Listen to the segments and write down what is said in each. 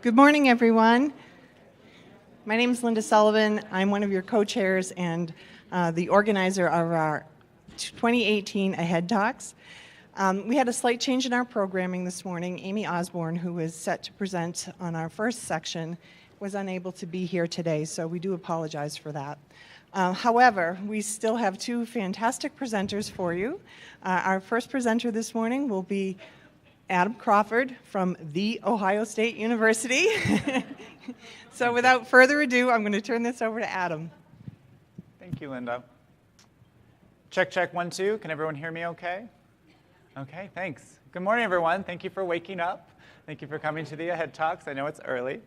Good morning, everyone. My name is Linda Sullivan. I'm one of your co-chairs and the organizer of our 2018 AHEAD Talks. We had a slight change in our programming this morning. Amy Osborne, who was set to present on our first section, was unable to be here today, so we do apologize for that. However, we still have two fantastic presenters for you. Our first presenter this morning will be Adam Crawford from The Ohio State University. So without further ado, I'm going to turn this over to Adam. Thank you, Linda. Check, check, 1, 2. Can everyone hear me okay? Okay, thanks. Good morning, everyone. Thank you for waking up. Thank you for coming to the AHEAD Talks. I know it's early.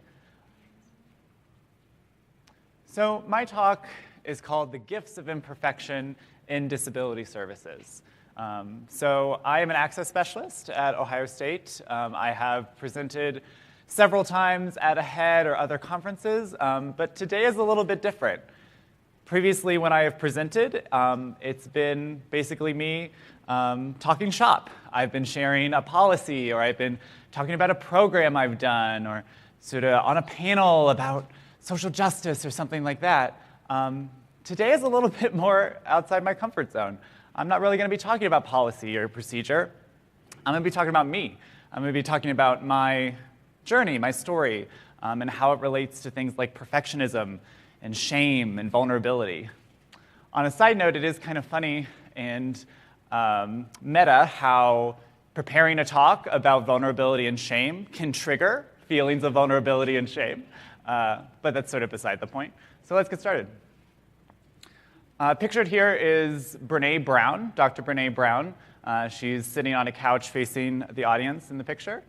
So my talk is called The Gifts of Imperfection in Disability Services. So I am an access specialist at Ohio State. I have presented several times at AHEAD or other conferences, but today is a little bit different. Previously, when I have presented, it's been basically me talking shop. I've been sharing a policy, or I've been talking about a program I've done, or sort of on a panel about social justice or something like that. Today is a little bit more outside my comfort zone. I'm not really going to be talking about policy or procedure. I'm going to be talking about me. I'm going to be talking about my journey, my story, and how it relates to things like perfectionism and shame and vulnerability. On a side note, it is kind of funny and meta how preparing a talk about vulnerability and shame can trigger feelings of vulnerability and shame, but that's sort of beside the point. So let's get started. Pictured here is Brene Brown, Dr. Brene Brown. She's sitting on a couch facing the audience in the picture.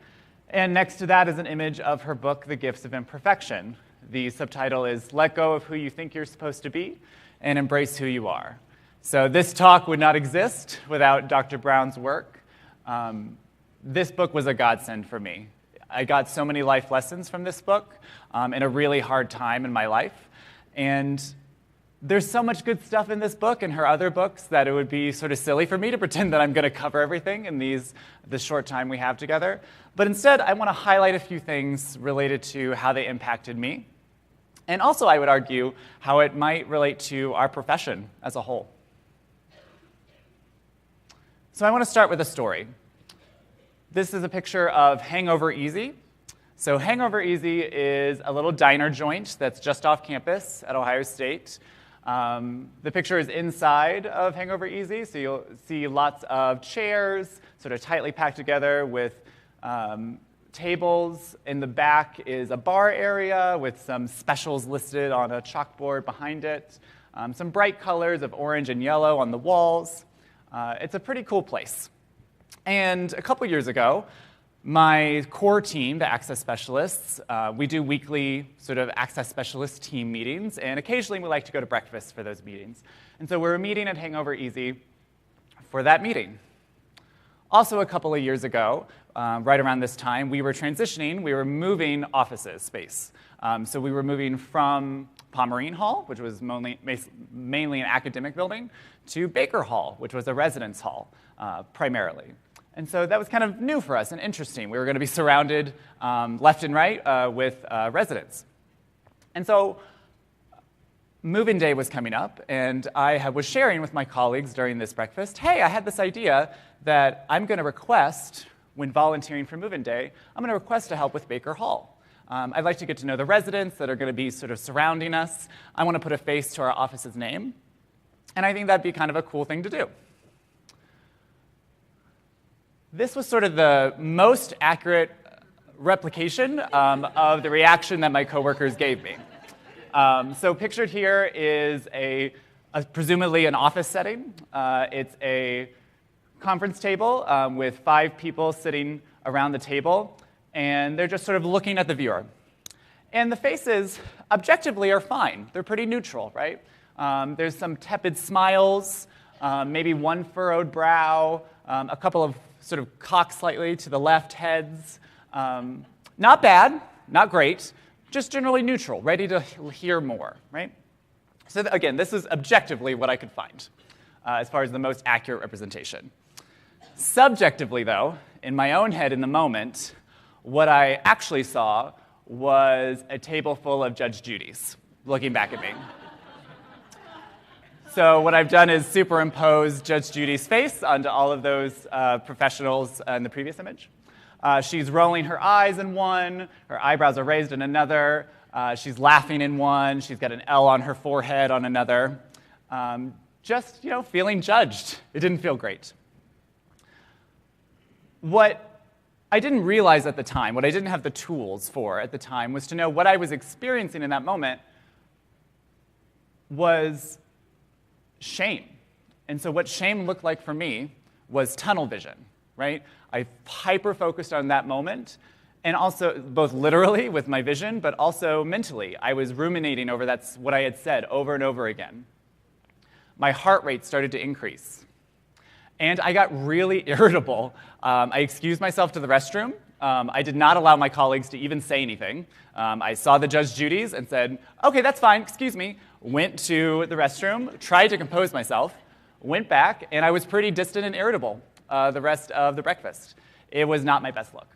And next to that is an image of her book, The Gifts of Imperfection. The subtitle is Let Go of Who You Think You're Supposed to Be and Embrace Who You Are. So this talk would not exist without Dr. Brown's work. This book was a godsend for me. I got so many life lessons from this book in a really hard time in my life. And there's so much good stuff in this book and her other books that it would be sort of silly for me to pretend that I'm going to cover everything in the short time we have together. But instead, I want to highlight a few things related to how they impacted me. And also, I would argue, how it might relate to our profession as a whole. So I want to start with a story. This is a picture of Hangover Easy. So Hangover Easy is a little diner joint that's just off campus at Ohio State. The picture is inside of Hangover Easy, so you'll see lots of chairs sort of tightly packed together with tables. In the back is a bar area with some specials listed on a chalkboard behind it. Some bright colors of orange and yellow on the walls. It's a pretty cool place. And a couple years ago, my core team, the access specialists, we do weekly sort of access specialist team meetings, and occasionally we like to go to breakfast for those meetings. And so we're meeting at Hangover Easy for that meeting. Also a couple of years ago, right around this time, we were transitioning, we were moving offices space. So we were moving from Pomerine Hall, which was mainly an academic building, to Baker Hall, which was a residence hall, primarily. And so that was kind of new for us and interesting. We were going to be surrounded left and right with residents. And so move-in day was coming up, and I was sharing with my colleagues during this breakfast, hey, I had this idea that I'm going to request, when volunteering for move-in day, I'm going to request to help with Baker Hall. I'd like to get to know the residents that are going to be sort of surrounding us. I want to put a face to our office's name, and I think that'd be kind of a cool thing to do. This was sort of the most accurate replication of the reaction that my coworkers gave me. So pictured here is presumably an office setting. It's a conference table with 5 people sitting around the table, and they're just sort of looking at the viewer. And the faces, objectively, are fine. They're pretty neutral, right? There's some tepid smiles, maybe one furrowed brow, a couple of sort of cocked slightly to the left heads. Not bad, not great, just generally neutral, ready to hear more, right? So again, this is objectively what I could find as far as the most accurate representation. Subjectively, though, in my own head in the moment, what I actually saw was a table full of Judge Judys looking back at me. So what I've done is superimpose Judge Judy's face onto all of those professionals in the previous image. She's rolling her eyes in one, her eyebrows are raised in another, she's laughing in one, she's got an L on her forehead on another. Just, feeling judged. It didn't feel great. What I didn't realize at the time, what I didn't have the tools for at the time, was to know what I was experiencing in that moment was shame. And so what shame looked like for me was tunnel vision, right? I hyper-focused on that moment, and also both literally with my vision, but also mentally. I was ruminating over that's what I had said over and over again. My heart rate started to increase. And I got really irritable. I excused myself to the restroom. I did not allow my colleagues to even say anything. I saw the Judge Judys and said, okay, that's fine, excuse me. Went to the restroom, tried to compose myself, went back, and I was pretty distant and irritable the rest of the breakfast. It was not my best look.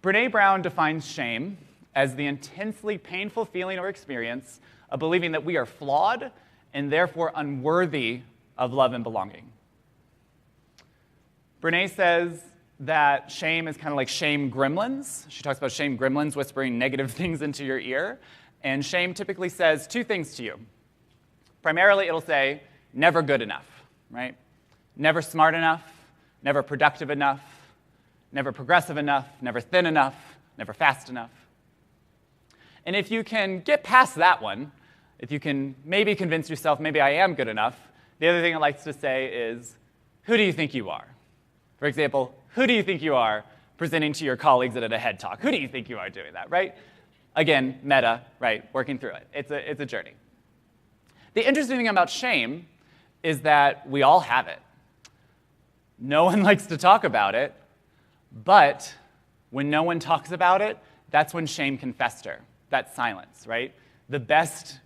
Brené Brown defines shame as the intensely painful feeling or experience of believing that we are flawed and therefore unworthy of love and belonging. Brené says that shame is kind of like shame gremlins. She talks about shame gremlins whispering negative things into your ear. And shame typically says two things to you. Primarily, it'll say, never good enough, right? Never smart enough, never productive enough, never progressive enough, never thin enough, never fast enough. And if you can get past that one, if you can maybe convince yourself, maybe I am good enough, the other thing it likes to say is, who do you think you are? For example, who do you think you are presenting to your colleagues at a head talk? Who do you think you are doing that, right? Again, meta, right, working through it. It's a journey. The interesting thing about shame is that we all have it. No one likes to talk about it, but when no one talks about it, that's when shame can fester. That's silence, right? The best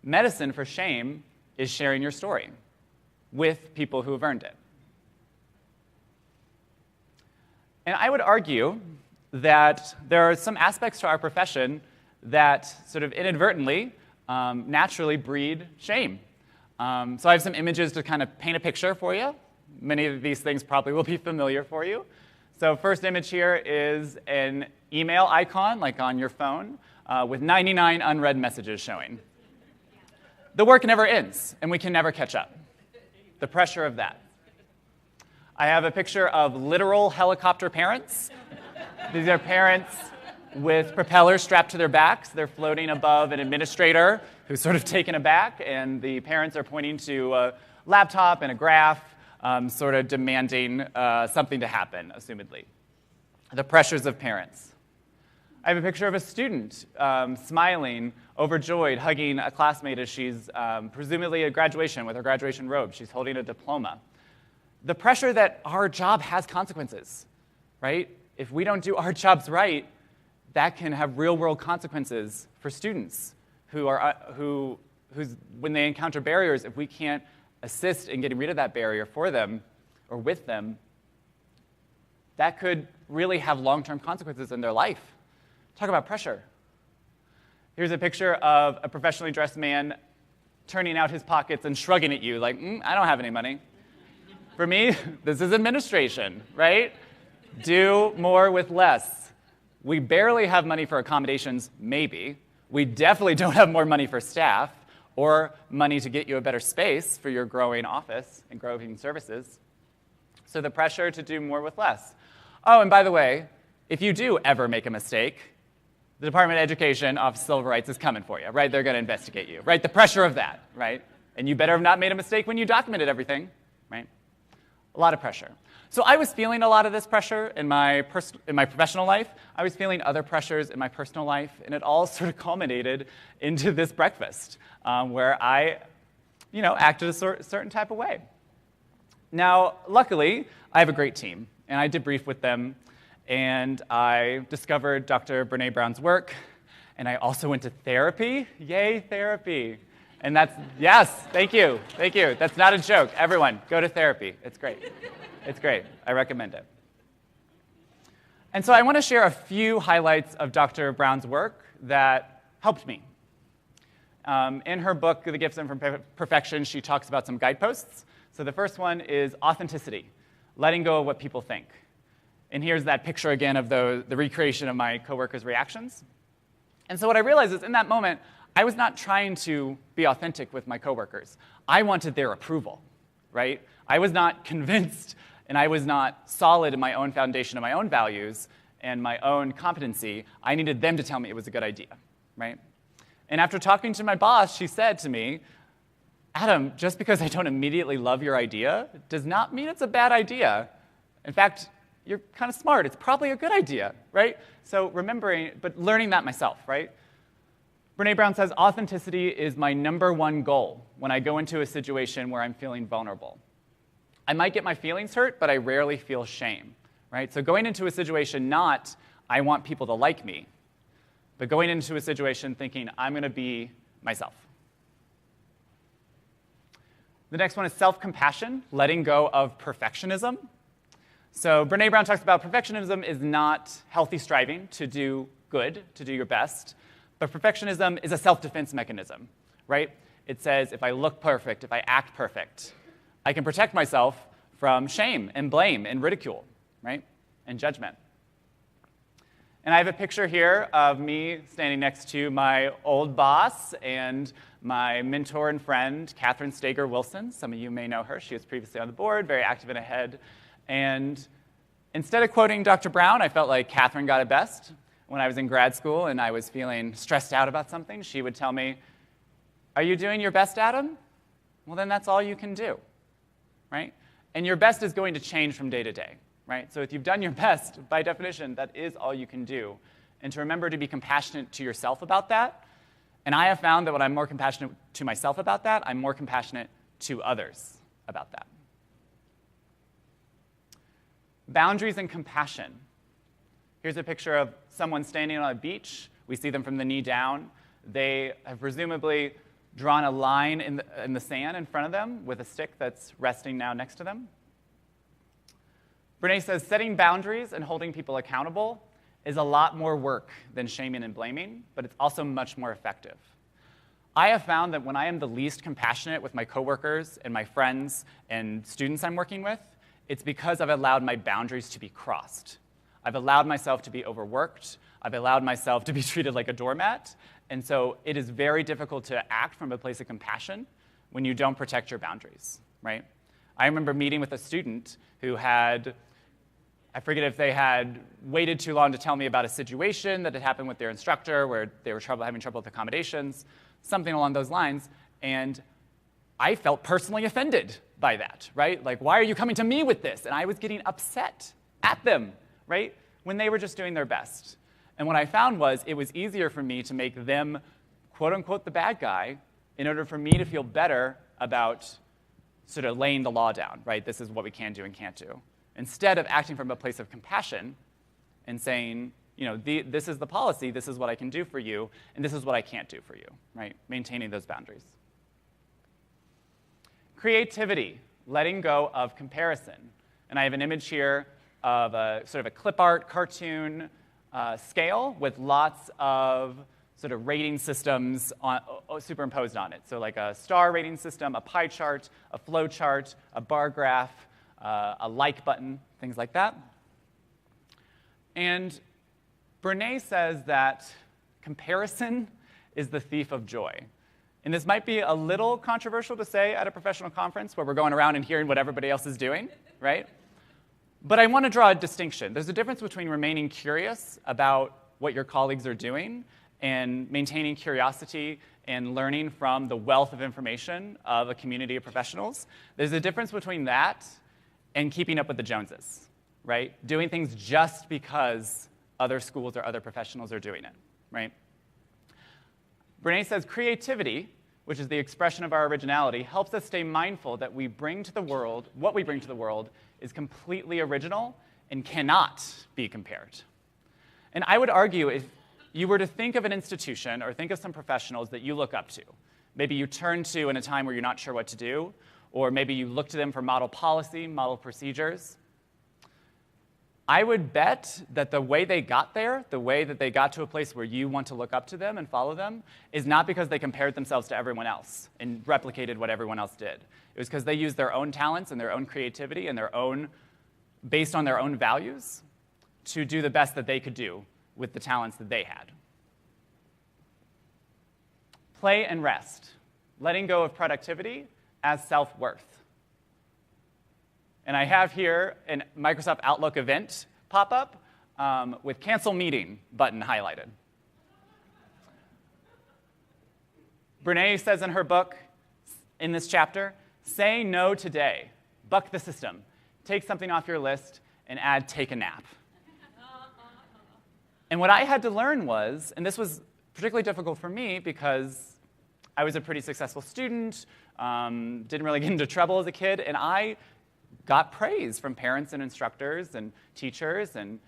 medicine for shame is sharing your story with people who have earned it. And I would argue that there are some aspects to our profession that sort of inadvertently, naturally breed shame. So I have some images to kind of paint a picture for you. Many of these things probably will be familiar for you. So first image here is an email icon, like on your phone, with 99 unread messages showing. The work never ends, and we can never catch up. The pressure of that. I have a picture of literal helicopter parents. These are parents with propellers strapped to their backs. They're floating above an administrator who's sort of taken aback, and the parents are pointing to a laptop and a graph, sort of demanding something to happen, assumedly. The pressures of parents. I have a picture of a student smiling, overjoyed, hugging a classmate as she's presumably at graduation with her graduation robe. She's holding a diploma. The pressure that our job has consequences, right? If we don't do our jobs right, that can have real-world consequences for students who's when they encounter barriers, if we can't assist in getting rid of that barrier for them or with them, that could really have long-term consequences in their life. Talk about pressure. Here's a picture of a professionally dressed man turning out his pockets and shrugging at you like, I don't have any money. For me, this is administration, right? Do more with less. We barely have money for accommodations, maybe. We definitely don't have more money for staff or money to get you a better space for your growing office and growing services. So the pressure to do more with less. Oh, and by the way, if you do ever make a mistake, the Department of Education, Office of Civil Rights is coming for you, right? They're going to investigate you, right? The pressure of that, right? And you better have not made a mistake when you documented everything, right? A lot of pressure. So I was feeling a lot of this pressure in my professional life. I was feeling other pressures in my personal life, and it all sort of culminated into this breakfast where I, acted a certain type of way. Now, luckily, I have a great team, and I debriefed with them, and I discovered Dr. Brené Brown's work, and I also went to therapy. Yay, therapy. And that's, yes, thank you. That's not a joke. Everyone, go to therapy. It's great. It's great. I recommend it. And so I want to share a few highlights of Dr. Brown's work that helped me. In her book, The Gifts of Imperfections, she talks about some guideposts. So the first one is authenticity, letting go of what people think. And here's that picture again of the recreation of my coworkers' reactions. And so what I realized is in that moment, I was not trying to be authentic with my coworkers. I wanted their approval, right? I was not convinced, and I was not solid in my own foundation of my own values and my own competency. I needed them to tell me it was a good idea, right? And after talking to my boss, she said to me, Adam, just because I don't immediately love your idea does not mean it's a bad idea. In fact, you're kind of smart. It's probably a good idea, right? So remembering, but learning that myself, right? Brené Brown says, authenticity is my #1 goal when I go into a situation where I'm feeling vulnerable. I might get my feelings hurt, but I rarely feel shame, right? So going into a situation not, I want people to like me, but going into a situation thinking, I'm going to be myself. The next one is self-compassion, letting go of perfectionism. So Brené Brown talks about perfectionism is not healthy striving to do good, to do your best, but perfectionism is a self-defense mechanism, right? It says if I look perfect, if I act perfect, I can protect myself from shame and blame and ridicule, right, and judgment. And I have a picture here of me standing next to my old boss and my mentor and friend, Catherine Stager Wilson. Some of you may know her. She was previously on the board, very active in AHEAD. And instead of quoting Dr. Brown, I felt like Catherine got it best. When I was in grad school and I was feeling stressed out about something, she would tell me, are you doing your best, Adam? Well, then that's all you can do, right? And your best is going to change from day to day, right? So if you've done your best, by definition, that is all you can do. And to remember to be compassionate to yourself about that. And I have found that when I'm more compassionate to myself about that, I'm more compassionate to others about that. Boundaries and compassion. Here's a picture of someone standing on a beach. We see them from the knee down. They have presumably drawn a line in the sand in front of them with a stick that's resting now next to them. Brené says setting boundaries and holding people accountable is a lot more work than shaming and blaming, but it's also much more effective. I have found that when I am the least compassionate with my coworkers and my friends and students I'm working with, it's because I've allowed my boundaries to be crossed. I've allowed myself to be overworked. I've allowed myself to be treated like a doormat. And so it is very difficult to act from a place of compassion when you don't protect your boundaries, right? I remember meeting with a student who had, I forget if they had waited too long to tell me about a situation that had happened with their instructor where they were having trouble with accommodations, something along those lines, and I felt personally offended by that, right? Like, why are you coming to me with this? And I was getting upset at them, right, when they were just doing their best. And what I found was it was easier for me to make them, quote unquote, the bad guy in order for me to feel better about sort of laying the law down, right? This is what we can do and can't do. Instead of acting from a place of compassion and saying, you know, this is the policy, this is what I can do for you, and this is what I can't do for you, right? Maintaining those boundaries. Creativity, letting go of comparison. And I have an image here of a sort of a clip art cartoon scale with lots of sort of rating systems superimposed on it. So like a star rating system, a pie chart, a flow chart, a bar graph, a like button, things like that. And Brené says that comparison is the thief of joy. And this might be a little controversial to say at a professional conference where we're going around and hearing what everybody else is doing, right? But I want to draw a distinction. There's a difference between remaining curious about what your colleagues are doing and maintaining curiosity and learning from the wealth of information of a community of professionals. There's a difference between that and keeping up with the Joneses, right? Doing things just because other schools or other professionals are doing it, right? Brené says creativity, which is the expression of our originality, helps us stay mindful that we bring to the world, what we bring to the world is completely original and cannot be compared. And I would argue if you were to think of an institution or think of some professionals that you look up to, maybe you turn to in a time where you're not sure what to do, or maybe you look to them for model policy, model procedures, I would bet that the way they got there, the way that they got to a place where you want to look up to them and follow them, is not because they compared themselves to everyone else and replicated what everyone else did. It was because they used their own talents and their own creativity and based on their own values, to do the best that they could do with the talents that they had. Play and rest, letting go of productivity as self-worth. And I have here a Microsoft Outlook event pop-up with cancel meeting button highlighted. Brene says in her book, in this chapter, say no today. Buck the system. Take something off your list and add take a nap. And what I had to learn was, and this was particularly difficult for me because I was a pretty successful student, didn't really get into trouble as a kid, and I got praise from parents and instructors and teachers and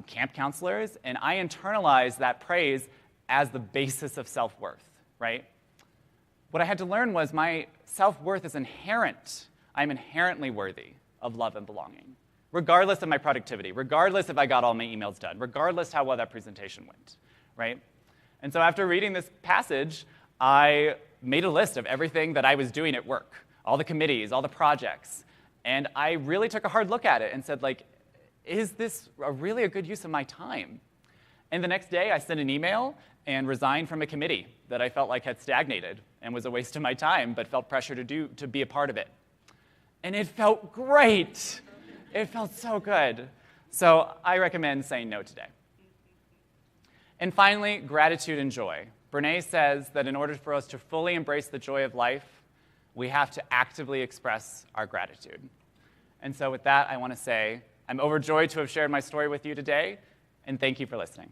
camp counselors, and I internalized that praise as the basis of self-worth, right? What I had to learn was my self-worth is inherent. I'm inherently worthy of love and belonging, regardless of my productivity, regardless if I got all my emails done, regardless how well that presentation went, right? And so after reading this passage, I made a list of everything that I was doing at work, all the committees, all the projects, and I really took a hard look at it and said, like, is this really a good use of my time? And the next day, I sent an email and resigned from a committee that I felt like had stagnated and was a waste of my time, but felt pressure to be a part of it. And it felt great. It felt so good. So I recommend saying no today. And finally, gratitude and joy. Brene says that in order for us to fully embrace the joy of life, we have to actively express our gratitude. And so with that, I want to say I'm overjoyed to have shared my story with you today, and thank you for listening.